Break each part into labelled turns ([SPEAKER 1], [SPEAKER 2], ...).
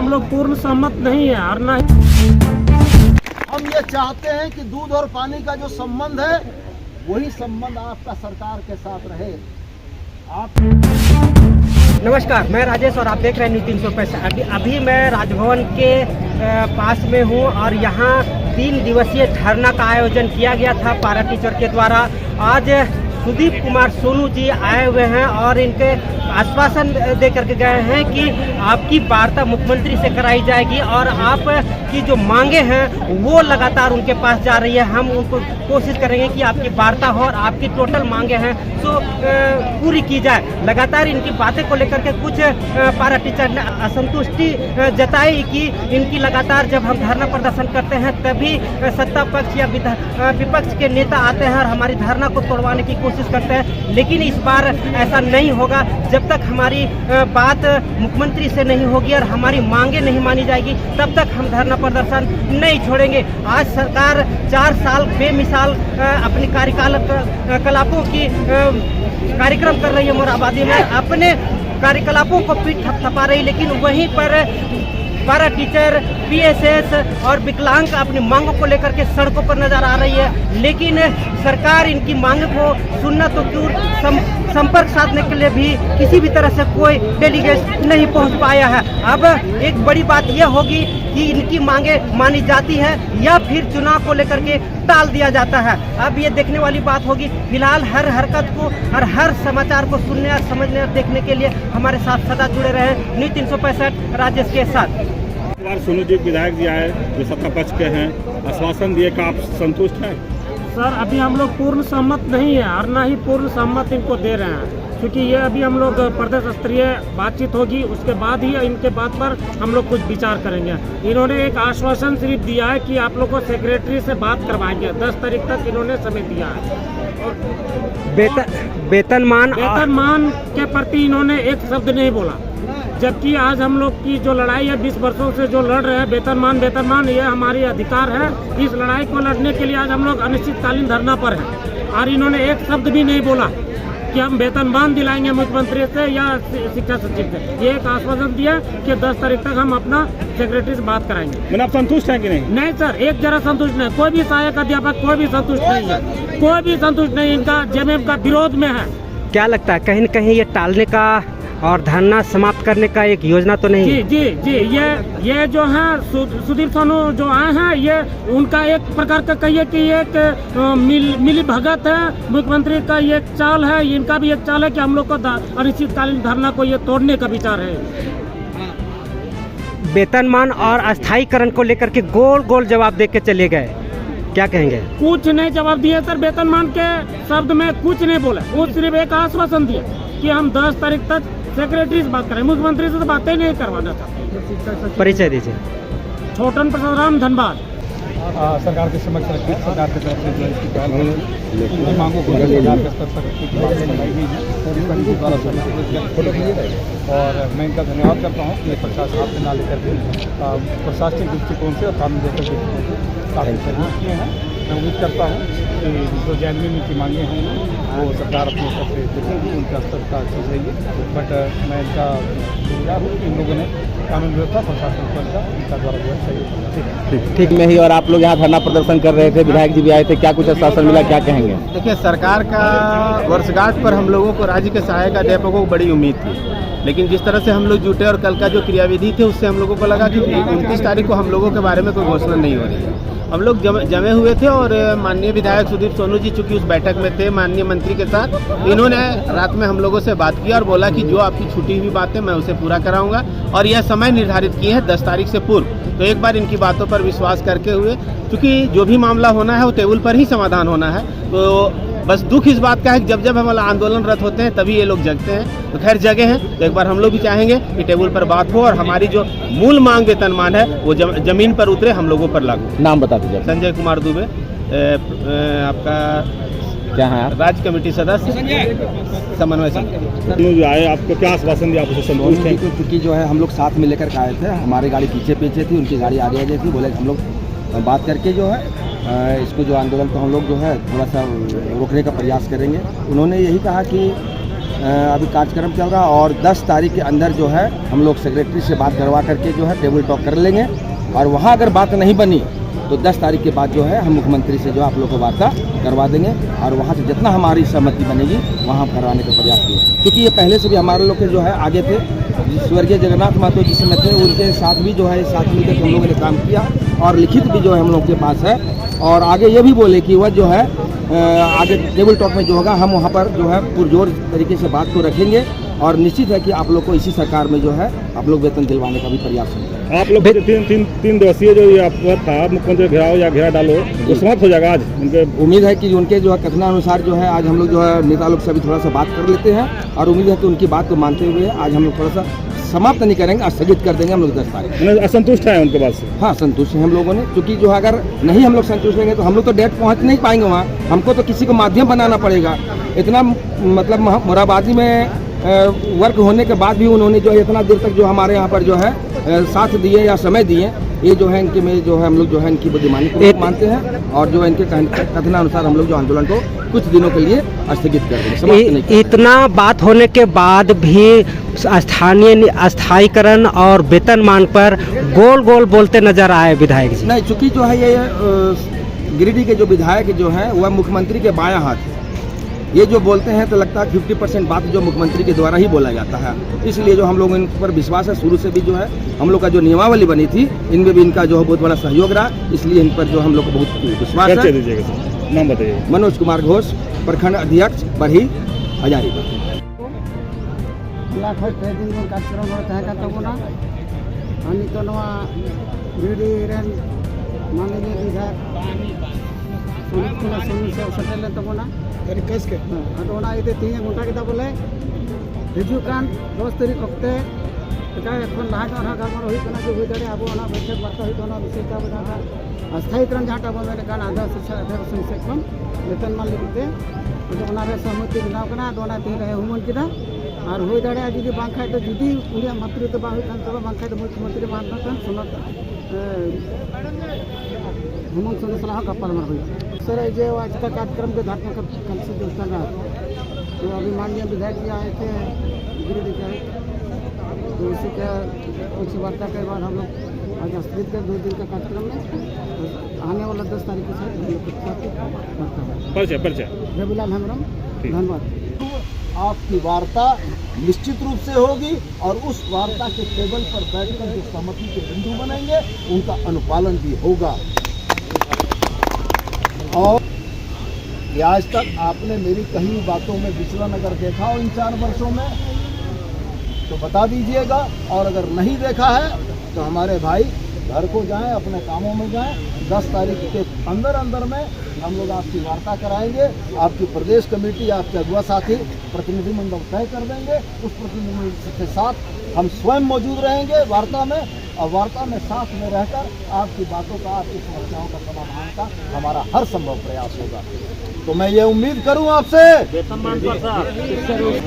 [SPEAKER 1] हम लोग पूर्ण सहमत नहीं है और न
[SPEAKER 2] हम ये चाहते हैं कि दूध और पानी का जो संबंध है वही संबंध आपका सरकार के साथ रहे।
[SPEAKER 3] नमस्कार, मैं राजेश और आप देख रहे हैं न्यूज़ 365। अभी मैं राजभवन के पास में हूं और यहां 3 दिवसीय धरना का आयोजन किया गया था पारा टीचर के द्वारा। आज सुदीप कुमार सोनू जी आए हुए हैं और इनके आश्वासन दे करके गए हैं कि आपकी वार्ता मुख्यमंत्री से कराई जाएगी और आपकी जो मांगे हैं वो लगातार उनके पास जा रही है। हम उनको कोशिश करेंगे कि आपकी वार्ता हो और आपकी टोटल मांगे हैं सो पूरी की जाए। लगातार इनकी बातें को लेकर के कुछ पारा टीचर ने असंतुष्टि जताई कि इनकी लगातार जब हम धरना प्रदर्शन करते हैं तभी सत्ता पक्ष या विपक्ष के नेता आते हैं और हमारी धरना को तोड़वाने की कोशिश करते हैं, लेकिन इस बार ऐसा नहीं होगा। जब तक हमारी बात मुख्यमंत्री से नहीं होगी और हमारी मांगे नहीं मानी जाएगी तब तक हम धरना प्रदर्शन नहीं छोड़ेंगे। आज सरकार 4 साल बेमिसाल अपनी कार्यकलापों की कार्यक्रम कर रही है। मोराबादी में अपने कार्यकलापों को पीठ थपथपा रही, लेकिन वहीं पर पारा टीचर, पीएसएस और विकलांग अपनी मांगों को लेकर के सड़कों पर नजर आ रही है। लेकिन सरकार इनकी मांग को सुनना तो क्यों, संपर्क साधने के लिए भी किसी भी तरह से कोई डेलीगेट नहीं पहुंच पाया है। अब एक बड़ी बात यह होगी कि इनकी मांगे मानी जाती है या फिर चुनाव को लेकर के टाल दिया जाता है। अब ये देखने वाली बात होगी। फिलहाल हर हरकत को और हर समाचार को सुनने और समझने और देखने के लिए हमारे साथ सदा जुड़े रहे। न्यूज़ 365 राजेश के साथ।
[SPEAKER 4] सोनू जी विधायक जी आए जो सत्ता पक्ष के हैं, आश्वासन दिए का आप संतुष्ट हैं?
[SPEAKER 1] सर अभी हम लोग पूर्ण सहमत नहीं है और न ही पूर्ण सहमत इनको दे रहे हैं, क्योंकि ये अभी हम लोग प्रदेश स्तरीय बातचीत होगी, उसके बाद ही इनके बात पर हम लोग कुछ विचार करेंगे। इन्होंने एक आश्वासन सिर्फ दिया है कि आप लोग को सेक्रेटरी से बात करवाएंगे। 10 तारीख तक इन्होंने समय दिया है। और
[SPEAKER 3] वेतनमान
[SPEAKER 1] के प्रति इन्होंने एक शब्द नहीं बोला, जबकि आज हम लोग की जो लड़ाई है 20 वर्षों से जो लड़ रहे हैं वेतनमान ये हमारी अधिकार है। इस लड़ाई को लड़ने के लिए आज हम लोग अनिश्चितकालीन धरना पर हैं और इन्होंने एक शब्द भी नहीं बोला कि हम वेतनमान दिलाएंगे मुख्यमंत्री से या शिक्षा सचिव से। ये एक आश्वासन दिया कि 10 तारीख तक हम अपना सेक्रेटरी से बात कराएंगे।
[SPEAKER 4] मैंने आप संतुष्ट हैं कि नहीं?
[SPEAKER 1] नहीं सर, एक जरा संतुष्ट नहीं। कोई भी सहायक अध्यापक कोई भी संतुष्ट नहीं है, कोई भी संतुष्ट नहीं। इनका जेएमएम का विरोध में है।
[SPEAKER 3] क्या लगता है कहीं न कहीं ये टालने का और धरना समाप्त करने का एक योजना तो नहीं?
[SPEAKER 1] जी ये जो है सुदीप सोनू जो आए हैं, ये उनका एक प्रकार का कहिए कि एक मिली भगत है। मुख्यमंत्री का ये एक चाल है, इनका भी एक चाल है कि हम लोग को अनिश्चितकालीन धरना को ये तोड़ने का विचार है।
[SPEAKER 3] वेतनमान और अस्थायीकरण को लेकर के गोल गोल जवाब दे के चले गए, क्या कहेंगे?
[SPEAKER 1] कुछ नहीं जवाब दिए सर। वेतनमान के शब्द में कुछ नहीं बोला, वो सिर्फ एक आश्वासन दिया कि हम 10 तारीख तक सेक्रेटरी से बात करें। मुख्यमंत्री से तो बातें नहीं करवाना था।
[SPEAKER 3] परिचय दीजिए।
[SPEAKER 1] छोटन प्रसाद राम, धनबाद।
[SPEAKER 5] सरकार के समक्ष रखी, सरकार की तरफ से जो इसकी पहल है, मांगों को सरकार के स्तर पर रखने की बात बनाई गई है और मैं इनका धन्यवाद करता हूँ कि प्रशासन आपसे ना लेकर के प्रशासनिक दृष्टिकोण से और कानून देकर दृष्टिकोण काफ़ी सहयोग किए हैं। मैं उम्मीद करता हूँ कि जो जेन्युइन इनकी मांगे हैं वो सरकार अपने स्तर से देखेगी, उनका स्तर का चीज़ है ये। बट मैं इनका शुक्रिया हूँ कि इन लोगों ने कानून व्यवस्था प्रशासन पर इनका द्वारा जो है सहयोग।
[SPEAKER 6] ठीक में ही। और आप लोग यहाँ धरना प्रदर्शन कर रहे थे, विधायक जी भी आए थे, क्या कुछ आश्वासन मिला, क्या कहेंगे?
[SPEAKER 7] देखिए, सरकार का वर्षगांठ पर हम लोगों को राज्य के सहायक अध्यापकों को बड़ी उम्मीद थी, लेकिन जिस तरह से हम लोग जुटे और कल का जो क्रियाविधि थे उससे हम लोगों को लगा कि 29 तारीख को हम लोगों के बारे में कोई घोषणा नहीं हो रही है। हम लोग जमे हुए थे और माननीय विधायक सुदीप सोनू जी चूँकि उस बैठक में थे माननीय मंत्री के साथ, इन्होंने रात में हम लोगों से बात किया और बोला कि जो आपकी छूटी हुई बात है मैं उसे पूरा कराऊंगा और यह समय निर्धारित किए हैं 10 तारीख से पूर्व। तो एक बार इनकी बातों पर विश्वास करके हुए, क्योंकि जो भी मामला होना है वो टेबल पर ही समाधान होना है। तो बस दुख इस बात का है कि जब हमारा आंदोलनरत होते हैं तभी ये लोग जगते हैं। तो खैर जगह हैं, तो एक बार हम लोग भी चाहेंगे कि टेबल पर बात हो और हमारी जो मूल मांग वेतनमान है वो जमीन पर उतरे, हम लोगों पर लागू।
[SPEAKER 6] नाम बता दीजिए।
[SPEAKER 7] संजय कुमार दुबे, आपका
[SPEAKER 6] क्या है?
[SPEAKER 7] राज्य कमेटी सदस्य, समन्वय समिति।
[SPEAKER 4] जो आए आपको क्या आश्वासन दिया, आप उसे संतुष्ट हैं?
[SPEAKER 8] चूँकि जो है हम लोग साथ में लेकर के आए थे, हमारी गाड़ी पीछे थी, उनकी गाड़ी आगे थी। बोले हम लोग बात करके जो है इसको जो आंदोलन को हम लोग जो है थोड़ा सा रोकने का प्रयास करेंगे। उन्होंने यही कहा कि अभी कार्यक्रम चल रहा है और 10 तारीख के अंदर जो है हम लोग सेक्रेटरी से बात करवा करके जो है टेबल टॉक कर लेंगे और वहाँ अगर बात नहीं बनी तो 10 तारीख के बाद जो है हम मुख्यमंत्री से जो आप लोग को वार्ता करवा देंगे और वहाँ से जितना हमारी सहमति बनेगी वहाँ करवाने का प्रयास किए, क्योंकि ये पहले से भी हमारे लोग के जो है आगे थे। स्वर्गीय जगन्नाथ महतो जिस समय थे उनके साथ भी जो है साथ मिलकर हम लोगों ने काम किया और लिखित भी जो है हम लोग के पास है और आगे ये भी बोले कि वह जो है आगे टेबल टॉक में जो होगा हम वहाँ पर जो है पुरजोर तरीके से बात को रखेंगे और निश्चित है कि आप लोग को इसी सरकार में जो है आप लोग वेतन दिलवाने का भी प्रयास होगा।
[SPEAKER 4] आप लोग तीन दिवसीय जो ये आपका था मुख्यमंत्री घेराव या घेरा डालो वो समाप्त हो जाएगा आज? उनके
[SPEAKER 8] उम्मीद है कि उनके जो है कथनानुसार जो है आज हम लोग जो है नेता लोग से अभी थोड़ा सा बात कर लेते हैं और उम्मीद है कि उनकी बात को मानते हुए आज हम लोग थोड़ा सा समाप्त नहीं करेंगे, स्थगित कर देंगे हम लोग 10 तारीख।
[SPEAKER 4] असंतुष्ट है उनके बात से? हाँ,
[SPEAKER 8] संतुष्ट हैं हम लोगों ने, क्योंकि जो अगर नहीं हम लोग संतुष्ट रहेंगे तो हम लोग तो डेट पहुंच नहीं पाएंगे वहाँ, हमको तो किसी को माध्यम बनाना पड़ेगा। इतना मतलब मुराबादी में वर्क होने के बाद भी उन्होंने जो है इतना देर तक जो हमारे यहाँ पर जो है साथ दिए या समय दिए, ये जो है इनके में जो है हम लोग जो है इनकी बुद्धिमानी को मानते हैं और जो है इनके कथनानुसार हम लोग जो आंदोलन को कुछ दिनों के लिए स्थगित कर देंगे।
[SPEAKER 3] इतना बात होने के बाद भी स्थानीय स्थायीकरण और वेतनमान पर गोल गोल बोलते नजर आए विधायक जी।
[SPEAKER 8] नहीं, चूंकि जो है ये गिरिडीह के जो विधायक जो है वह मुख्यमंत्री के बायां हाथ है, ये जो बोलते हैं तो लगता है 50% बात जो मुख्यमंत्री के द्वारा ही बोला जाता है, इसलिए जो हम लोग इन पर विश्वास है। शुरू से भी जो है हम लोग का जो नियमावली बनी थी इनमें भी इनका जो है बहुत बड़ा सहयोग रहा, इसलिए इन पर जो हम लोग को बहुत विश्वास है।
[SPEAKER 4] नाम बताइए।
[SPEAKER 8] मनोज कुमार घोष, प्रखंड अध्यक्ष बरही हजारीबाग।
[SPEAKER 2] कार्यक्रम माननीय विधायक सुनील कुमार से सेटल तबना तीन घंटा के बोले हिजुकान 10 तारीख अक्ते एखन लहा गलमार जो हुई दाड़े अब बैठक वार्ता होना विशेष स्थायीकरण जहाँ बन आधा शिक्षा अधिवेशन से वेतन मान लगे सहमति बनाव तीन हुमन किया और हुई दाड़े जुदी बाखा तो जुदी उनिया मंत्री तो बाखा तो मुख्यमंत्री मान सुनत हेमंत सोरेन सलाह गपालमार हुई। सर जो आज का कार्यक्रम के घटना कल से जो चल रहा था तो अभी माननीय विधायक जी आए थे गिरिडीह के, तो उसी के उसी वार्ता के बाद हम लोग आज स्थगित कर 2 दिन का कार्यक्रम में आने वाला 10 तारीख के साथ रविलाल हेम्ब्रम। धन्यवाद। आपकी वार्ता निश्चित रूप से होगी और उस वार्ता के टेबल पर बैठकर जो सहमति के बिंदु बनेंगे उनका अनुपालन भी होगा। और ये आज तक आपने मेरी कही बातों में विचलन अगर देखा हो इन 4 वर्षों में तो बता दीजिएगा, और अगर नहीं देखा है तो हमारे भाई घर को जाएं, अपने कामों में जाएं। 10 तारीख के अंदर में हम लोग आपकी वार्ता कराएंगे। आपकी प्रदेश कमेटी, आपके अगुआ साथी प्रतिनिधिमंडल तय कर देंगे। उस प्रतिनिधिमंडल के साथ हम स्वयं मौजूद रहेंगे वार्ता में, और वार्ता में साथ में रहकर आपकी बातों का, आपकी समस्याओं का समाधान का हमारा हर संभव प्रयास होगा। तो मैं ये उम्मीद करूं आपसे,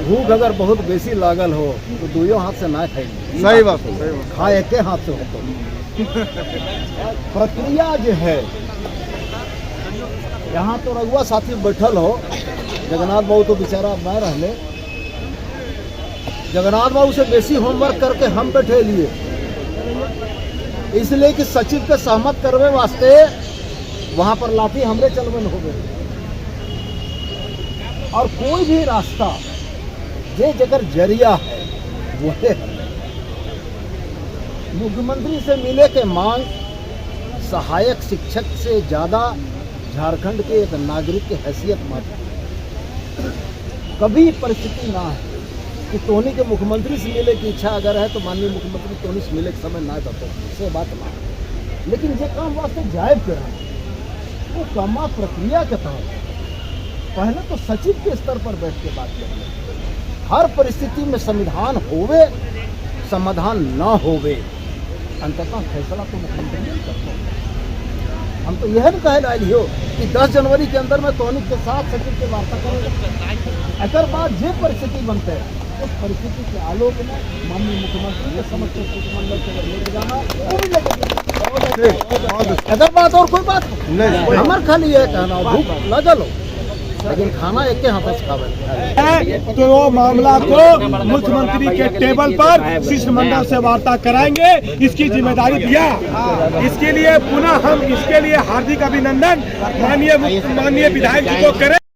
[SPEAKER 2] भूख अगर बहुत बेसी लागल हो तो 2 हाथ से ना खाइए। सही बात है, खाए के हाथ से हो तो प्रक्रिया जो है यहाँ तो रघुआ साथी बैठल हो, जगन्नाथ बाबू तो बेचारा मैं रहले, जगन्नाथ बाबू से बेसी होमवर्क करके हम बैठे लिए, इसलिए कि सचिव के सहमत करवे वास्ते वहां पर लाठी हमरे चलवन हो गए। और कोई भी रास्ता जे जगर जरिया है वो है मुख्यमंत्री से मिले के मांग सहायक शिक्षक से ज्यादा झारखंड के एक नागरिक की हैसियत मात्र कभी परिस्थिति ना है कि टोनी के मुख्यमंत्री से मिले की इच्छा अगर है तो माननीय मुख्यमंत्री टोनी से मिले के समय ना जाते से बात ना, लेकिन ये काम वास्ते जायब कर वो कामा प्रक्रिया के तहत पहले तो सचिव के स्तर पर बैठ के बात करें। हर परिस्थिति में संविधान होवे समाधान ना होवे, अंततः फैसला तो मुख्यमंत्री नहीं करते। हम तो यह भी कह रहे हो कि 10 जनवरी के अंदर में टोनी के साथ सचिव के वार्ता करेंगे। अगर बात जो परिस्थिति बनते हैं उस परिस्थिति के आलोक में माननीय मुख्यमंत्री के समक्ष मंडल से लेके जाना वो भी लेके। अगर बात और कोई बात नहीं, हमारे खाली यह कहना भूख लगल हो लेकिन खाना एक के हाथों से खावे
[SPEAKER 9] है तो वो मामला को मुख्यमंत्री के टेबल पर शिष्टमंडल से वार्ता कराएंगे, इसकी जिम्मेदारी दिया। इसके लिए पुनः हम इसके लिए हार्दिक अभिनंदन माननीय विधायक जी को करें।